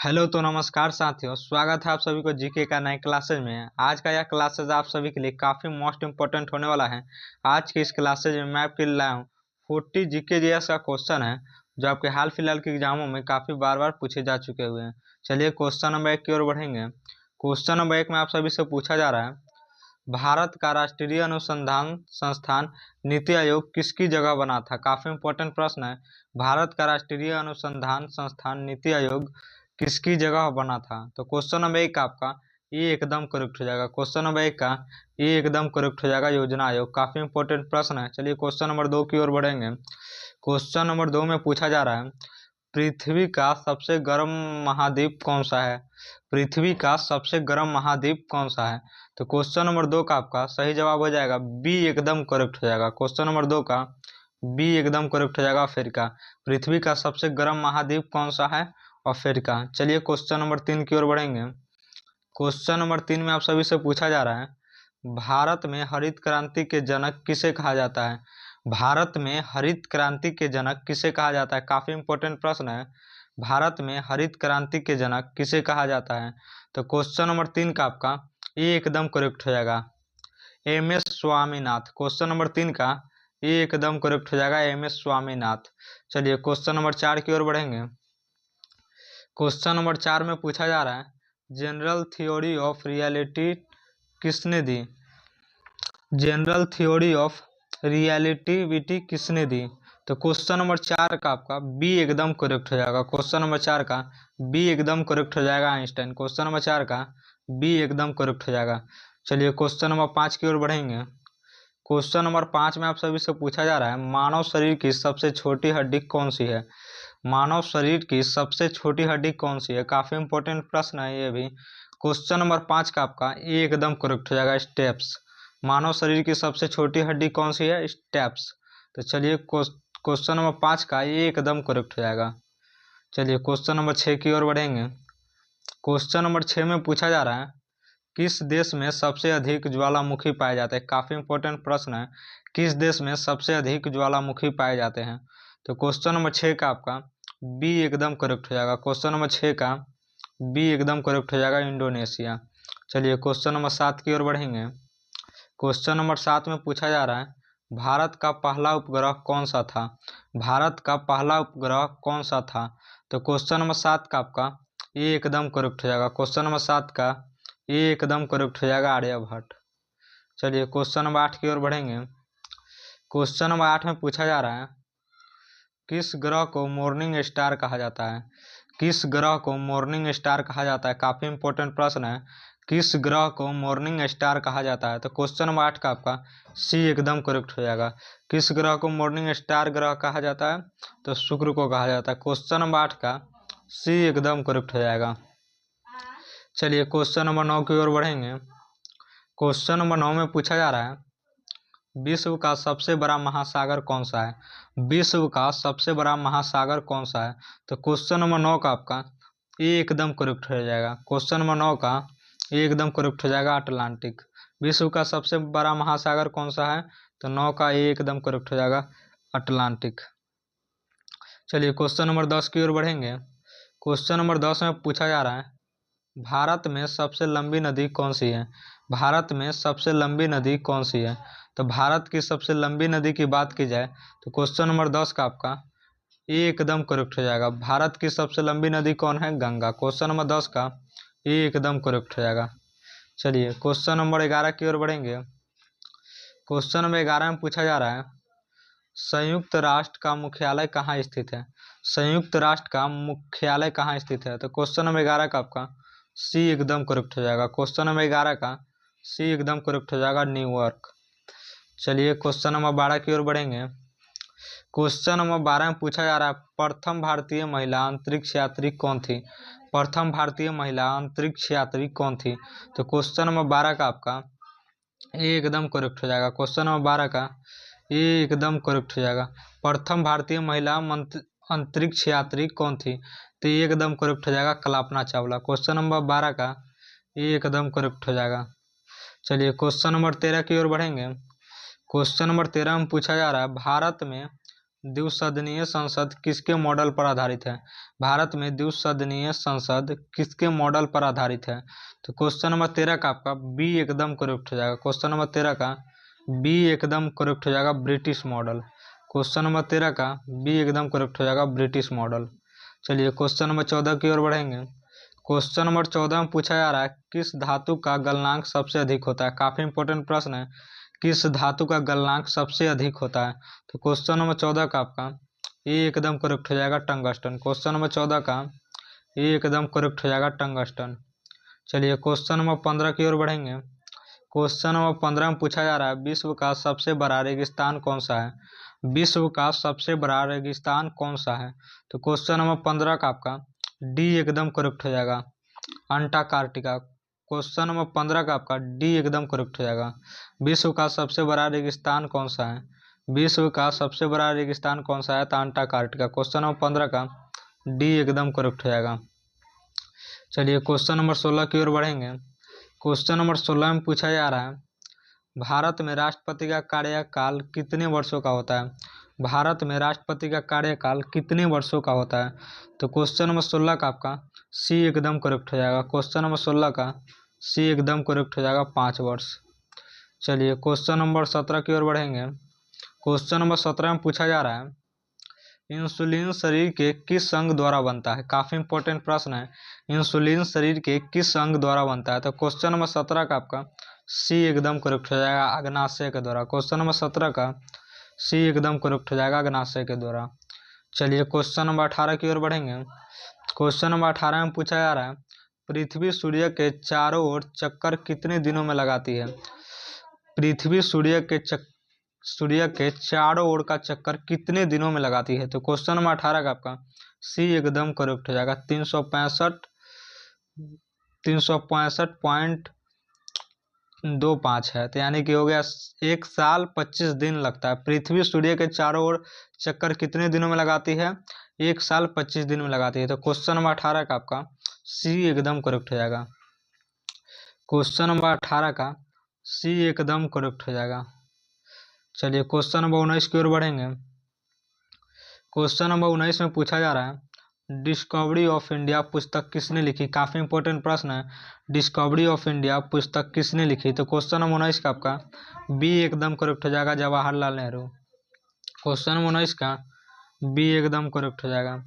Hello तो नमस्कार साथियों, स्वागत है आप सभी को जीके का नए क्लासेज में। आज का यह क्लासेज आप सभी के लिए काफ़ी मोस्ट इम्पोर्टेंट होने वाला है। आज के इस क्लासेज में मैं आपके लिए लाया हूँ 40 जीके जीएस का क्वेश्चन है, जो आपके हाल फिलहाल के एग्जामों में काफ़ी बार बार पूछे जा चुके हुए हैं। चलिए क्वेश्चन नंबर 1 की ओर बढ़ेंगे। क्वेश्चन नंबर 1 में आप सभी से पूछा जा रहा है, भारत का राष्ट्रीय अनुसंधान संस्थान नीति आयोग किसकी जगह बना था। काफी इंपॉर्टेंट प्रश्न है। भारत का राष्ट्रीय अनुसंधान संस्थान नीति आयोग किसकी जगह बना था। तो क्वेश्चन नंबर 1 आपका ये एकदम करेक्ट हो जाएगा। क्वेश्चन नंबर 1 का ये एकदम करेक्ट हो जाएगा, योजना आयोग। काफी इंपॉर्टेंट प्रश्न है। चलिए क्वेश्चन नंबर 2 की ओर बढ़ेंगे। क्वेश्चन नंबर 2 में पूछा जा रहा है, पृथ्वी का सबसे गर्म महाद्वीप कौन सा है। पृथ्वी का सबसे गर्म महाद्वीप कौन सा है। तो क्वेश्चन नंबर 2 का आपका सही जवाब हो जाएगा बी, एकदम करेक्ट हो जाएगा। क्वेश्चन नंबर 2 का बी एकदम करेक्ट हो जाएगा, अफ्रीका। पृथ्वी का सबसे गर्म महाद्वीप कौन सा है, अफ्रीका। चलिए क्वेश्चन नंबर 3 की ओर बढ़ेंगे। क्वेश्चन नंबर 3 में आप सभी से पूछा जा रहा है, भारत में हरित क्रांति के जनक किसे कहा जाता है। भारत में हरित क्रांति के जनक किसे कहा जाता है। काफी इंपॉर्टेंट प्रश्न है। भारत में हरित क्रांति के जनक किसे कहा जाता है। तो क्वेश्चन नंबर 3 का आपका ये एकदम करेक्ट हो जाएगा, M S Swaminath. Question number 3 का ये एकदम करेक्ट हो जाएगा, एम एस स्वामीनाथ। चलिए क्वेश्चन नंबर 4 की ओर बढ़ेंगे। क्वेश्चन नंबर 4 में पूछा जा रहा है, जनरल थ्योरी ऑफ रियलिटी किसने दी। जनरल थ्योरी ऑफ रियलिटिविटी किसने दी। तो क्वेश्चन नंबर 4 का आपका बी एकदम करेक्ट हो जाएगा। क्वेश्चन नंबर 4 का बी एकदम करेक्ट हो जाएगा, आइंस्टाइन। क्वेश्चन नंबर 4 का बी एकदम करेक्ट हो जाएगा। चलिए क्वेश्चन नंबर 5 की ओर बढ़ेंगे। क्वेश्चन नंबर 5 में आप सभी से पूछा जा रहा है, मानव शरीर की सबसे छोटी हड्डी कौन सी है। मानव शरीर की सबसे छोटी हड्डी कौन सी है। काफी इंपॉर्टेंट प्रश्न है ये भी। क्वेश्चन नंबर 5 का आपका ये एकदम करेक्ट हो जाएगा, स्टेप्स। मानव शरीर की सबसे छोटी हड्डी कौन सी है, स्टेप्स। तो चलिए क्वेश्चन नंबर 5 का ये एकदम करेक्ट हो जाएगा। चलिए क्वेश्चन नंबर 6 की ओर बढ़ेंगे। क्वेश्चन नंबर 6 में पूछा जा रहा है, किस देश में सबसे अधिक ज्वालामुखी पाए जाते हैं। काफी इंपॉर्टेंट प्रश्न है, किस देश में सबसे अधिक ज्वालामुखी पाए जाते हैं। तो क्वेश्चन नंबर 6 का आपका बी एकदम करेक्ट हो जाएगा। क्वेश्चन नंबर 6 का बी एकदम करेक्ट हो जाएगा, इंडोनेशिया। चलिए क्वेश्चन नंबर 7 की ओर बढ़ेंगे। क्वेश्चन नंबर 7 में पूछा जा रहा है, भारत का पहला उपग्रह कौन सा था। भारत का पहला उपग्रह कौन सा था। तो क्वेश्चन नंबर 7 का आपका ये एकदम करेक्ट हो जाएगा। क्वेश्चन नंबर 7 का ये एकदम करेक्ट हो जाएगा, आर्यभट्ट। चलिए क्वेश्चन नंबर 8 की ओर बढ़ेंगे। क्वेश्चन नंबर 8 में पूछा जा रहा है, किस ग्रह को मॉर्निंग स्टार कहा जाता है। किस ग्रह को मॉर्निंग स्टार कहा जाता है। काफी इंपॉर्टेंट प्रश्न है, किस ग्रह को मॉर्निंग स्टार कहा जाता है। तो क्वेश्चन नंबर 8 का आपका सी एकदम करेक्ट हो जाएगा। किस ग्रह को मॉर्निंग स्टार ग्रह कहा जाता है, तो शुक्र को कहा जाता है। क्वेश्चन नंबर 8 का सी एकदम करेक्ट हो जाएगा। चलिए क्वेश्चन नंबर 9 की ओर बढ़ेंगे। क्वेश्चन नंबर 9 में पूछा जा रहा है, विश्व का सबसे बड़ा महासागर कौन सा है। विश्व का सबसे बड़ा महासागर कौन सा है। तो क्वेश्चन नंबर 9 का आपका ये एकदम करेक्ट हो जाएगा। क्वेश्चन नंबर 9 का ये एकदम करेक्ट हो जाएगा, अटलांटिक। विश्व का सबसे बड़ा महासागर कौन सा है, तो 9 का ये एकदम करेक्ट हो जाएगा, अटलांटिक। चलिए क्वेश्चन नंबर 10 की ओर बढ़ेंगे। क्वेश्चन नंबर 10 में पूछा जा रहा है, भारत में सबसे लंबी नदी कौन सी है। भारत में सबसे लंबी नदी कौन सी है। तो भारत की सबसे लंबी नदी की बात की जाए तो क्वेश्चन नंबर 10 का आपका ये एकदम करेक्ट हो जाएगा। भारत की सबसे लंबी नदी कौन है, गंगा। क्वेश्चन नंबर 10 का ये एकदम करेक्ट हो जाएगा। चलिए क्वेश्चन नंबर 11 की ओर बढ़ेंगे। क्वेश्चन नंबर 11 में पूछा जा रहा है, संयुक्त राष्ट्र का मुख्यालय कहाँ स्थित है। संयुक्त राष्ट्र का मुख्यालय कहाँ स्थित है। तो क्वेश्चन नंबर 11 का आपका सी एकदम करेक्ट हो जाएगा। क्वेश्चन नंबर 11 का सी एकदम करेक्ट हो जाएगा, न्यूयॉर्क। चलिए क्वेश्चन नंबर 12 की ओर बढ़ेंगे। क्वेश्चन नंबर 12 में पूछा जा रहा है, प्रथम भारतीय महिला अंतरिक्ष यात्री कौन थी। प्रथम भारतीय महिला अंतरिक्ष यात्री कौन थी। तो क्वेश्चन नंबर 12 का आपका ये एकदम करेक्ट हो जाएगा। क्वेश्चन नंबर 12 का ये एकदम करेक्ट हो जाएगा, प्रथम भारतीय महिला अंतरिक्ष यात्री कौन थी। तो ये एकदम करेक्ट हो जाएगा, कल्पना चावला। क्वेश्चन नंबर 12 का ये एकदम करेक्ट हो जाएगा। चलिए क्वेश्चन नंबर 13 की ओर बढ़ेंगे। क्वेश्चन नंबर 13 में पूछा जा रहा है, भारत में द्विसदनीय संसद किसके मॉडल पर आधारित है? भारत में द्विसदनीय संसद किसके मॉडल पर आधारित है? तो क्वेश्चन नंबर 13 का आपका बी एकदम करेक्ट हो जाएगा। क्वेश्चन नंबर 13 का बी एकदम करेक्ट हो जाएगा, ब्रिटिश मॉडल। क्वेश्चन नंबर 13 का बी एकदम करेक्ट हो जाएगा, ब्रिटिश मॉडल। चलिए क्वेश्चन नंबर 14 की ओर बढ़ेंगे। क्वेश्चन नंबर 14 में पूछा जा रहा है किस धातु का गलनांक सबसे अधिक होता है? काफी इंपॉर्टेंट प्रश्न है, किस धातु का गलनांक सबसे अधिक होता है? तो क्वेश्चन नंबर 14 का आपका ये एकदम करेक्ट हो जाएगा, टंगस्टन। क्वेश्चन नंबर 14 का ये एकदम करेक्ट हो जाएगा, टंगस्टन। चलिए क्वेश्चन नंबर 15 की ओर बढ़ेंगे। क्वेश्चन नंबर 15 में पूछा जा रहा है विश्व का सबसे बड़ा रेगिस्तान कौन सा है? विश्व का सबसे बड़ा रेगिस्तान कौन सा है? तो क्वेश्चन नंबर 15 का आपका डी एकदम करेक्ट हो जाएगा, अंटार्कटिका। क्वेश्चन नंबर 15 का आपका डी एकदम करेक्ट हो जाएगा। विश्व का सबसे बड़ा रेगिस्तान कौन सा है? विश्व का सबसे बड़ा रेगिस्तान कौन सा है? तो अंटार्कटिका। क्वेश्चन नंबर 15 का डी एकदम करेक्ट हो जाएगा। चलिए क्वेश्चन नंबर 16 की ओर बढ़ेंगे। क्वेश्चन नंबर 16 में पूछा जा रहा है भारत में राष्ट्रपति का कार्यकाल कितने वर्षों का होता है? भारत में राष्ट्रपति का कार्यकाल कितने वर्षों का होता है? तो क्वेश्चन नंबर 16 का आपका सी एकदम करेक्ट हो जाएगा। क्वेश्चन नंबर 16 का सी एकदम करेक्ट हो जाएगा, 5 वर्ष। चलिए क्वेश्चन नंबर 17 की ओर बढ़ेंगे। क्वेश्चन नंबर 17 में पूछा जा रहा है इंसुलिन शरीर के किस अंग द्वारा बनता है? काफी इंपॉर्टेंट प्रश्न है, इंसुलिन शरीर के किस अंग द्वारा बनता है? तो क्वेश्चन नंबर 17 का आपका सी एकदम करेक्ट हो जाएगा, अग्नाशय के द्वारा। क्वेश्चन नंबर 17 का सी एकदम करेक्ट हो जाएगा, अग्नाशय के द्वारा। चलिए क्वेश्चन नंबर 18 की ओर बढ़ेंगे। क्वेश्चन नंबर 18 में पूछा जा रहा है पृथ्वी सूर्य के चारों ओर चक्कर कितने दिनों में लगाती है? पृथ्वी सूर्य के चारों ओर का चक्कर कितने दिनों में लगाती है? तो क्वेश्चन नंबर 18 का आपका सी एकदम करेक्ट हो जाएगा, 365.25 है। तो यानी कि हो गया 1 साल 25 दिन लगता है। पृथ्वी सूर्य के चारों ओर चक्कर कितने दिनों में लगाती है? 1 साल 25 दिन में लगाती है। तो क्वेश्चन नंबर 18 का आपका सी एकदम करेक्ट हो जाएगा। क्वेश्चन नंबर 18 का सी एकदम करेक्ट हो जाएगा। चलिए क्वेश्चन नंबर 19 की ओर बढ़ेंगे। क्वेश्चन नंबर 19 में पूछा जा रहा है डिस्कवरी ऑफ इंडिया पुस्तक किसने लिखी? काफी इंपॉर्टेंट प्रश्न है, डिस्कवरी ऑफ इंडिया पुस्तक किसने लिखी? तो क्वेश्चन नंबर 19 का आपका बी एकदम करेक्ट हो जाएगा, जवाहरलाल नेहरू। क्वेश्चन नंबर 19 का बी एकदम करेक्ट हो जाएगा।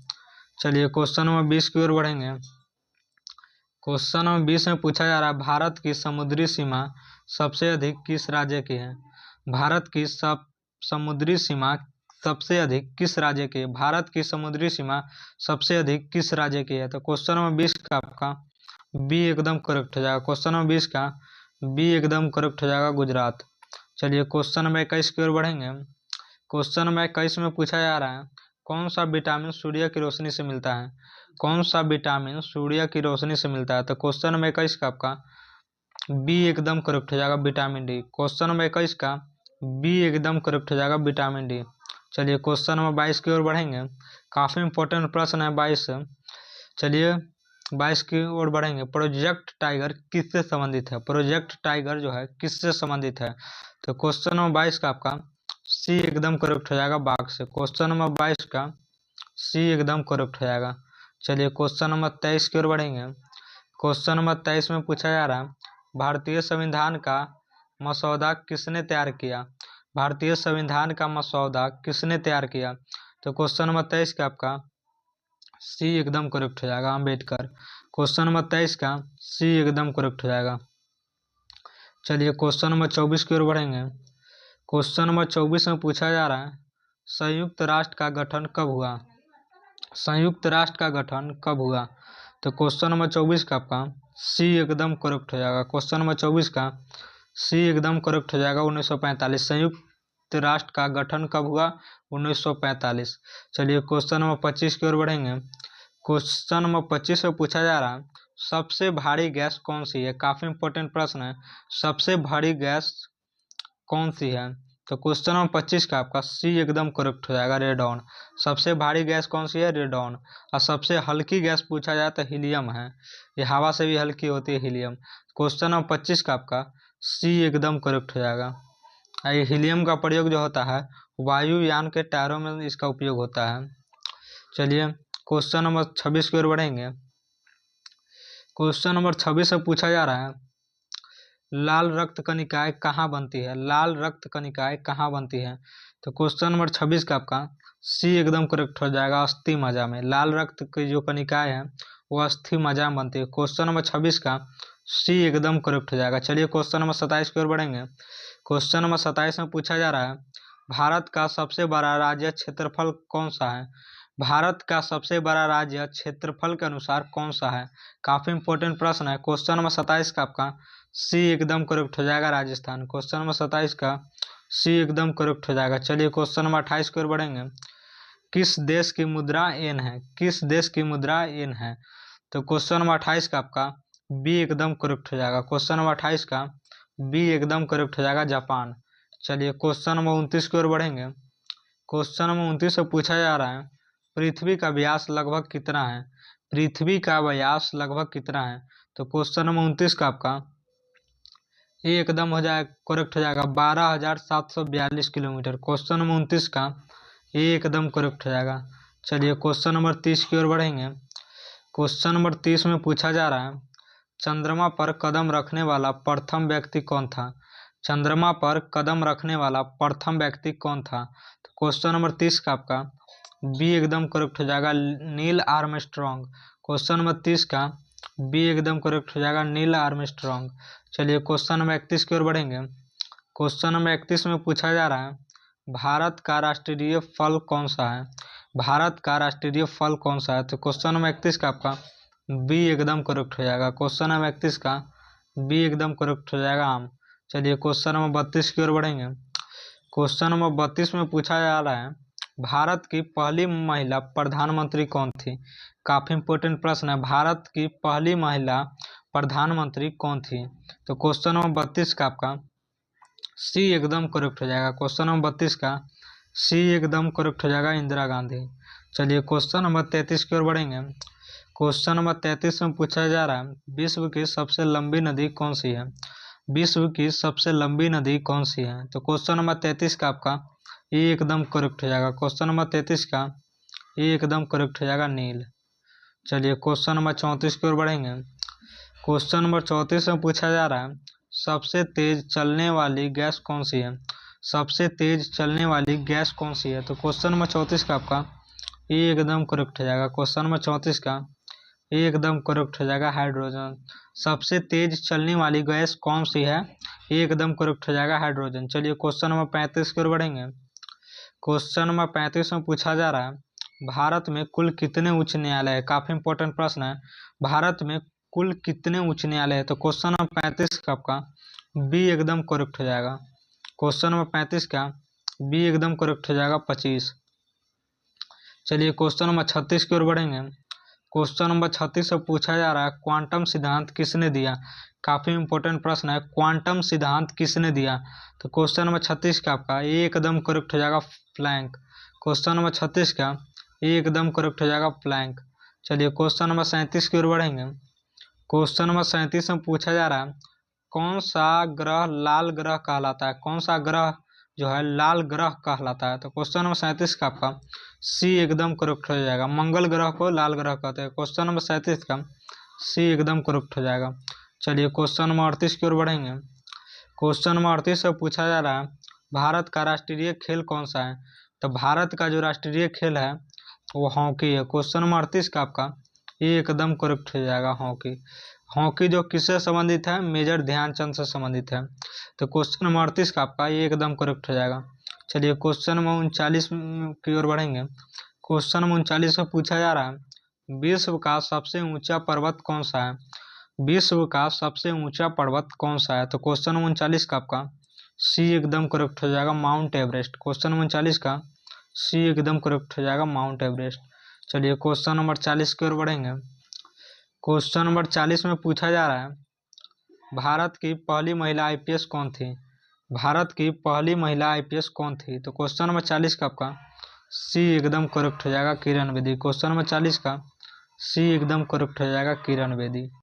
चलिए क्वेश्चन नंबर 20 की ओर बढ़ेंगे। क्वेश्चन नंबर 20 में पूछा जा रहा है भारत की समुद्री सीमा सबसे अधिक किस राज्य की है? भारत की समुद्री सीमा सबसे अधिक किस राज्य की है? भारत की समुद्री सीमा सबसे अधिक किस राज्य की है? तो क्वेश्चन नंबर 20 का आपका बी एकदम करेक्ट हो जाएगा। क्वेश्चन नंबर 20 का बी एकदम करेक्ट हो जाएगा, गुजरात। चलिए क्वेश्चन नंबर 21 की ओर बढ़ेंगे। क्वेश्चन नंबर 21 में पूछा जा रहा है कौन सा विटामिन सूर्य की रोशनी से मिलता है? कौन सा विटामिन सूर्य की रोशनी से मिलता है? तो क्वेश्चन नंबर 21 का आपका बी एकदम करेक्ट हो जाएगा, विटामिन डी। क्वेश्चन नंबर 21 का बी एकदम करेक्ट हो जाएगा, विटामिन डी। चलिए क्वेश्चन नंबर 22 की ओर बढ़ेंगे। काफी इंपॉर्टेंट प्रश्न है 22। चलिए 22 की ओर बढ़ेंगे। प्रोजेक्ट टाइगर किससे संबंधित है? प्रोजेक्ट टाइगर जो है किससे संबंधित है? तो क्वेश्चन नंबर 22 का आपका सी एकदम करेक्ट हो जाएगा, बाघ से। क्वेश्चन नंबर 22 का सी एकदम करेक्ट हो जाएगा। चलिए क्वेश्चन नंबर 23 की ओर बढ़ेंगे। क्वेश्चन नंबर 23 में पूछा जा रहा है भारतीय संविधान का मसौदा किसने तैयार किया? भारतीय संविधान का मसौदा किसने तैयार किया? तो क्वेश्चन नंबर 23 का आपका सी एकदम करेक्ट हो जाएगा, अम्बेडकर। क्वेश्चन नंबर 23 का सी एकदम करेक्ट हो जाएगा। चलिए क्वेश्चन नंबर 24 की ओर बढ़ेंगे। क्वेश्चन नंबर 24 में पूछा जा रहा है संयुक्त राष्ट्र का गठन कब हुआ? संयुक्त राष्ट्र का गठन कब हुआ? तो क्वेश्चन नंबर 24 का आपका सी एकदम करेक्ट हो जाएगा। क्वेश्चन नंबर 24 का सी एकदम करेक्ट हो जाएगा, 1945। संयुक्त राष्ट्र का गठन कब हुआ? 1945। चलिए क्वेश्चन नंबर 25 की ओर बढ़ेंगे। क्वेश्चन नंबर 25 में पूछा जा रहा है सबसे भारी गैस कौन सी है? काफी इंपॉर्टेंट प्रश्न है, सबसे भारी गैस कौन सी है? तो क्वेश्चन नंबर 25 का आपका सी एकदम करेक्ट हो जाएगा, रेडॉन। सबसे भारी गैस कौन सी है? रेडॉन। और सबसे हल्की गैस पूछा जाए तो हीलियम है, ये हवा से भी हल्की होती है, हीलियम। क्वेश्चन नंबर 25 का आपका सी एकदम करेक्ट हो जाएगा। ये हीलियम का प्रयोग जो होता है वायुयान के टायरों में इसका उपयोग होता है। चलिए क्वेश्चन नंबर 26 की ओर बढ़ेंगे। क्वेश्चन नंबर 26 से पूछा जा रहा है, लाल रक्त कणिकाएं कहाँ बनती है? लाल रक्त कणिकाएं कहाँ बनती है? तो क्वेश्चन नंबर 26 का आपका सी एकदम करेक्ट हो जाएगा, अस्थि मज्जा में। लाल रक्त की जो कणिकाएं हैं वो अस्थि मज्जा में बनती है। क्वेश्चन नंबर 26 का सी एकदम करेक्ट हो जाएगा। चलिए क्वेश्चन नंबर 27 की ओर बढ़ेंगे। क्वेश्चन नंबर 27 में पूछा जा रहा है, भारत का सबसे बड़ा राज्य क्षेत्रफल कौन सा है? भारत का सबसे बड़ा राज्य क्षेत्रफल के अनुसार कौन सा है? काफी इंपॉर्टेंट प्रश्न है। क्वेश्चन नंबर 27 का आपका सी एकदम करेक्ट हो जाएगा, राजस्थान। क्वेश्चन नंबर 27 का सी एकदम करेक्ट हो जाएगा। चलिए क्वेश्चन नंबर 28 की ओर बढ़ेंगे। किस देश की मुद्रा येन है? किस देश की मुद्रा येन है? तो क्वेश्चन नंबर 28 का आपका बी एकदम करेक्ट हो जाएगा। क्वेश्चन नंबर 28 का बी एकदम करेक्ट हो जाएगा, जापान। चलिए क्वेश्चन नंबर 29 की ओर बढ़ेंगे। क्वेश्चन नंबर 29 से पूछा जा रहा है, पृथ्वी का व्यास लगभग कितना है? पृथ्वी का व्यास लगभग कितना है? तो क्वेश्चन नंबर 29 का आपका ये एकदम हो जाए करेक्ट हो जाएगा, 12,742 किलोमीटर। क्वेश्चन नंबर 29 का ये एकदम करेक्ट हो जाएगा। चलिए क्वेश्चन नंबर 30 की ओर बढ़ेंगे। क्वेश्चन नंबर 30 में पूछा जा रहा है, चंद्रमा पर कदम रखने वाला प्रथम व्यक्ति कौन था? चंद्रमा पर कदम रखने वाला प्रथम व्यक्ति कौन था? तो क्वेश्चन नंबर 30 का आपका बी एकदम करेक्ट हो जाएगा, नील आर्मस्ट्रॉन्ग। क्वेश्चन नंबर 30 का बी एकदम करेक्ट हो जाएगा, नील आर्मस्ट्रॉन्ग। चलिए क्वेश्चन नंबर 31 की ओर बढ़ेंगे। क्वेश्चन नंबर 31 में पूछा जा रहा है, भारत का राष्ट्रीय फल कौन सा है? भारत का राष्ट्रीय फल कौन सा है? तो क्वेश्चन नंबर 31 का आपका बी एकदम करेक्ट हो जाएगा। क्वेश्चन नंबर 31 का बी एकदम करेक्ट हो जाएगा, आम। चलिए क्वेश्चन नंबर 32 की ओर बढ़ेंगे। क्वेश्चन नंबर 32 में पूछा जा रहा है, भारत की पहली महिला प्रधानमंत्री कौन थी? काफी इंपोर्टेंट प्रश्न है, भारत की पहली महिला प्रधानमंत्री कौन थी? तो क्वेश्चन नंबर 32 का आपका सी एकदम करेक्ट हो जाएगा। क्वेश्चन नंबर 32 का सी एकदम करेक्ट हो जाएगा, इंदिरा गांधी। चलिए क्वेश्चन नंबर 33 की ओर बढ़ेंगे। क्वेश्चन नंबर 33 में पूछा जा रहा है, विश्व की सबसे लंबी नदी कौन सी है? विश्व की सबसे लंबी नदी कौन सी है? तो क्वेश्चन नंबर 33 का आपका ये एकदम करेक्ट हो जाएगा। क्वेश्चन नंबर 33 का ये एकदम करेक्ट हो जाएगा, नील। चलिए क्वेश्चन नंबर 34 की ओर बढ़ेंगे। क्वेश्चन नंबर 34 में पूछा जा रहा है, सबसे तेज चलने वाली गैस कौन सी है? सबसे तेज चलने वाली गैस कौन सी है? तो क्वेश्चन नंबर 34 का आपका ये एकदम करेक्ट हो जाएगा। क्वेश्चन नंबर 34 का ये एकदम करेक्ट हो जाएगा, हाइड्रोजन। सबसे तेज चलने वाली गैस कौन सी है? ये एकदम करेक्ट हो जाएगा, हाइड्रोजन। चलिए क्वेश्चन नंबर 35 की ओर बढ़ेंगे। क्वेश्चन नंबर 35 में पूछा जा रहा है, भारत में कुल कितने उच्च न्यायालय है? काफी इंपॉर्टेंट प्रश्न है, भारत में कुल कितने उच्च न्यायालय है? तो क्वेश्चन नंबर 35 का आपका बी एकदम करेक्ट हो जाएगा। क्वेश्चन नंबर 35 का बी एकदम करेक्ट हो जाएगा, 25। चलिए क्वेश्चन नंबर 36 की ओर बढ़ेंगे। क्वेश्चन नंबर 36 से पूछा जा रहा है, क्वांटम सिद्धांत किसने दिया? काफी इंपॉर्टेंट प्रश्न है, क्वांटम सिद्धांत किसने दिया? तो क्वेश्चन नंबर 36 का आपका ये एकदम करेक्ट हो जाएगा, प्लैंक। क्वेश्चन नंबर 36 का ये एकदम करेक्ट हो जाएगा, प्लैंक। चलिए क्वेश्चन नंबर 37 की ओर बढ़ेंगे। क्वेश्चन नंबर 37 में पूछा जा रहा है, कौन सा ग्रह लाल ग्रह कहलाता है? कौन सा ग्रह जो है लाल ग्रह कहलाता है? तो क्वेश्चन नंबर 37 का आपका सी एकदम करेक्ट हो जाएगा, मंगल ग्रह को लाल ग्रह कहते हैं। क्वेश्चन नंबर 37 का सी एकदम करेक्ट हो जाएगा। चलिए क्वेश्चन नंबर 38 की ओर बढ़ेंगे। क्वेश्चन नंबर 38 से पूछा जा रहा है, भारत का राष्ट्रीय खेल कौन सा है? तो भारत का जो राष्ट्रीय खेल है वो हॉकी है। क्वेश्चन नंबर 38 का आपका ये एकदम करेक्ट हो जाएगा, हॉकी। हॉकी जो किससे संबंधित है? मेजर ध्यानचंद से संबंधित है। तो क्वेश्चन नंबर 38 का आपका ये एकदम करेक्ट हो जाएगा। चलिए क्वेश्चन नंबर 39 की ओर बढ़ेंगे। क्वेश्चन नंबर 39 में पूछा जा रहा है, विश्व का सबसे ऊंचा पर्वत कौन सा है? विश्व का सबसे ऊंचा पर्वत कौन सा है? तो क्वेश्चन नंबर 39 का आपका सी एकदम करेक्ट हो जाएगा, माउंट एवरेस्ट। क्वेश्चन नंबर 39 का सी एकदम करेक्ट हो जाएगा, माउंट एवरेस्ट। चलिए क्वेश्चन नंबर 40 की ओर बढ़ेंगे। क्वेश्चन नंबर 40 में पूछा जा रहा है, भारत की पहली महिला आईपीएस कौन थी? भारत की पहली महिला आईपीएस कौन थी? तो क्वेश्चन नंबर 40 का आपका सी एकदम करेक्ट हो जाएगा, किरण बेदी। क्वेश्चन नंबर 40 का सी एकदम करेक्ट हो जाएगा, किरण बेदी।